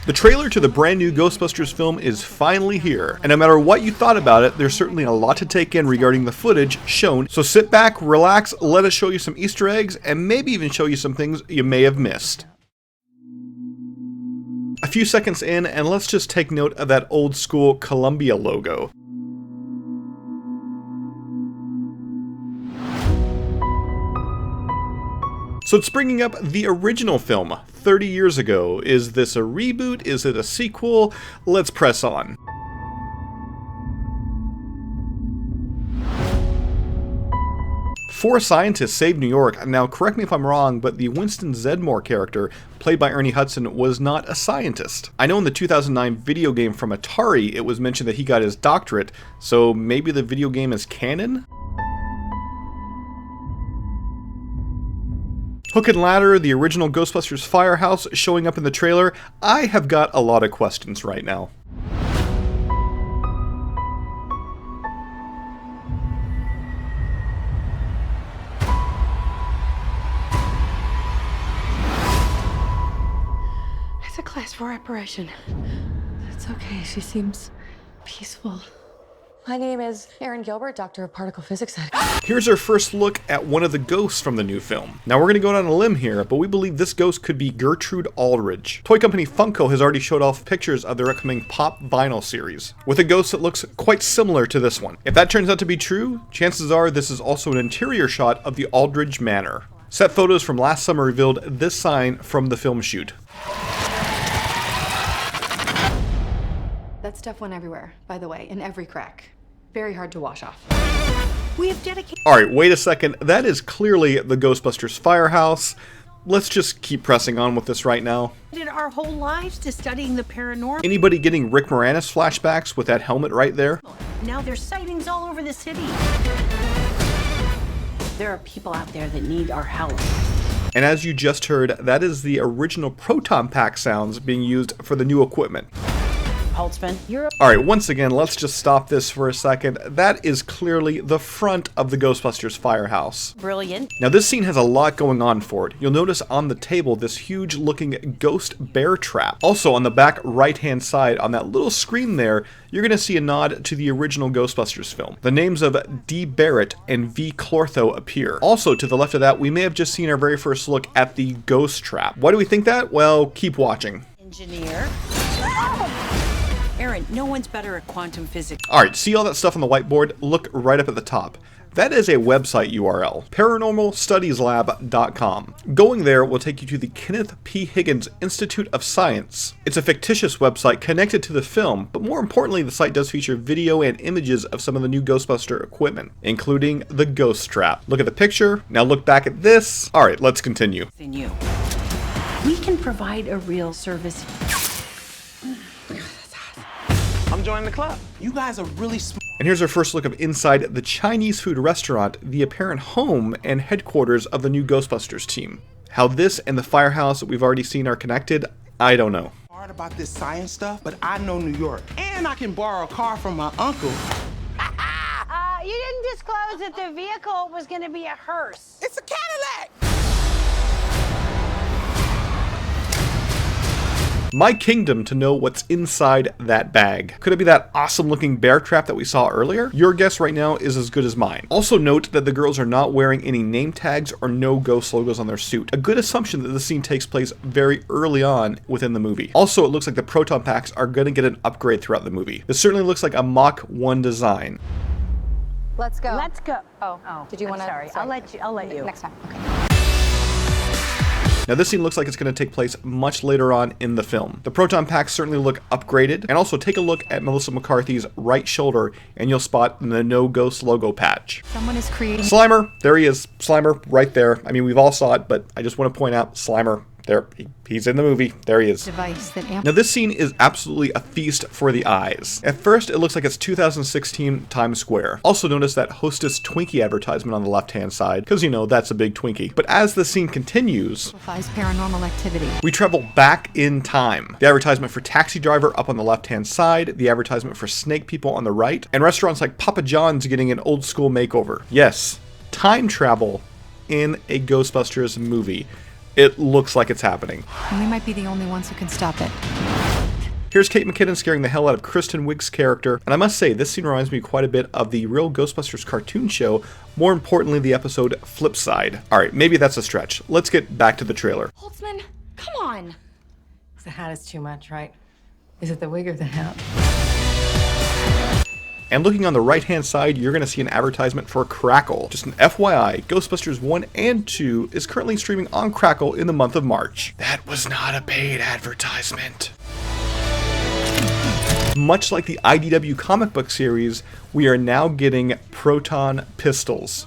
The trailer to the brand new Ghostbusters film is finally here, and no matter what you thought about it, there's certainly a lot to take in regarding the footage shown, so sit back, relax, let us show you some Easter eggs, and maybe even show you some things you may have missed. A few seconds in, and let's just take note of that old school Columbia logo. So it's bringing up the original film 30 years ago. Is this a reboot? Is it a sequel? Let's press on. Four scientists saved New York. Now, correct me if I'm wrong, but the Winston Zeddemore character, played by Ernie Hudson, was not a scientist. I know in the 2009 video game from Atari, it was mentioned that he got his doctorate, so maybe the video game is canon? Hook and Ladder, the original Ghostbusters Firehouse, showing up in the trailer. I have got a lot of questions right now. It's a class 4 operation. It's okay, she seems peaceful. My name is Erin Gilbert, Doctor of Particle Physics. Here's our first look at one of the ghosts from the new film. Now we're going to go down a limb here, but we believe this ghost could be Gertrude Aldridge. Toy company Funko has already showed off pictures of their upcoming Pop Vinyl series, with a ghost that looks quite similar to this one. If that turns out to be true, chances are this is also an interior shot of the Aldridge Manor. Set photos from last summer revealed this sign from the film shoot. That stuff went everywhere, by the way, in every crack. Very hard to wash off. We have dedicated. Alright, wait a second. That is clearly the Ghostbusters Firehouse. Let's just keep pressing on with this right now. Our whole lives to studying the paranormal. Anybody getting Rick Moranis flashbacks with that helmet right there? Now there's sightings all over the city. There are people out there that need our help. And as you just heard, that is the original proton pack sounds being used for the new equipment. Alright, once again, let's just stop this for a second. That is clearly the front of the Ghostbusters Firehouse. Brilliant. Now this scene has a lot going on for it. You'll notice on the table this huge looking ghost bear trap. Also on the back right hand side on that little screen there, you're going to see a nod to the original Ghostbusters film. The names of D. Barrett and V. Clortho appear. Also to the left of that, we may have just seen our very first look at the ghost trap. Why do we think that? Well, keep watching. Engineer. Aaron, no one's better at quantum physics. Alright, see all that stuff on the whiteboard? Look right up at the top. That is a website URL, paranormalstudieslab.com. Going there will take you to the Kenneth P. Higgins Institute of Science. It's a fictitious website connected to the film, but more importantly, the site does feature video and images of some of the new Ghostbuster equipment, including the ghost trap. Look at the picture, now look back at this. Alright, let's continue. We can provide a real service. I'm joining the club. You guys are really smart. And here's our first look of inside the Chinese food restaurant, the apparent home and headquarters of the new Ghostbusters team. How this and the Firehouse that we've already seen are connected, I don't know. Hard about this science stuff, but I know New York. And I can borrow a car from my uncle. You didn't disclose that the vehicle was going to be a hearse. It's a Cadillac! My kingdom to know what's inside that bag. Could it be that awesome looking bear trap that we saw earlier? Your guess right now is as good as mine. Also note that the girls are not wearing any name tags or no ghost logos on their suit. A good assumption that the scene takes place very early on within the movie. Also, it looks like the proton packs are going to get an upgrade throughout the movie. This certainly looks like a Mach 1 design. Let's go. Let's go. Oh, Did you want to? Sorry, I'll let you. Next time. Okay. Now this scene looks like it's going to take place much later on in the film. The proton packs certainly look upgraded, and also take a look at Melissa McCarthy's right shoulder and you'll spot the No Ghost logo patch. Someone is creating... Slimer, there he is. Slimer right there. I mean, we've all saw it, but I just want to point out Slimer. There, he's in the movie. There he is. Device that now this scene is absolutely a feast for the eyes. At first, it looks like it's 2016 Times Square. Also notice that Hostess Twinkie advertisement on the left-hand side, because you know, that's a big Twinkie. But as the scene continues, paranormal activity. We travel back in time. The advertisement for Taxi Driver up on the left-hand side, the advertisement for Snake People on the right, and restaurants like Papa John's getting an old school makeover. Yes, time travel in a Ghostbusters movie. It looks like it's happening. And we might be the only ones who can stop it. Here's Kate McKinnon scaring the hell out of Kristen Wiig's character, and I must say, this scene reminds me quite a bit of the real Ghostbusters cartoon show, more importantly the episode Flipside. Alright, maybe that's a stretch. Let's get back to the trailer. Holtzman, come on. The hat is too much, right? Is it the wig or the hat? And looking on the right hand side, you're going to see an advertisement for Crackle. Just an FYI, Ghostbusters 1 and 2 is currently streaming on Crackle in the month of March. That was not a paid advertisement. Much like the IDW comic book series, we are now getting proton pistols.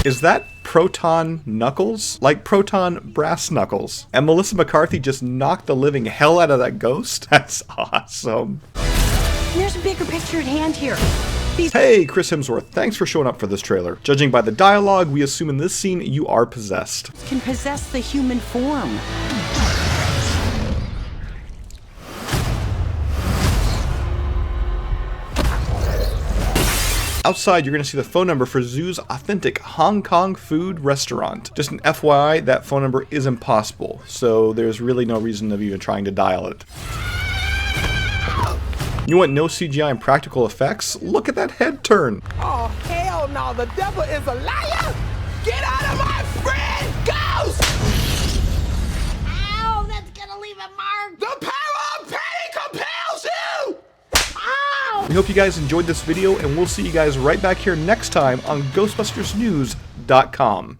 Is that proton knuckles? Like proton brass knuckles. And Melissa McCarthy just knocked the living hell out of that ghost? That's awesome. There's a bigger picture at hand here. Hey, Chris Hemsworth, thanks for showing up for this trailer. Judging by the dialogue, we assume in this scene you are possessed. Can possess the human form. Outside, you're going to see the phone number for Zoo's authentic Hong Kong food restaurant. Just an FYI, that phone number is impossible, so there's really no reason of even trying to dial it. You want no CGI and practical effects? Look at that head turn! Oh, hell no, the devil is a liar! Get out of my friend, Ghost! Ow, that's gonna leave a mark. The power of pain compels you! Ow! We hope you guys enjoyed this video, and we'll see you guys right back here next time on GhostbustersNews.com.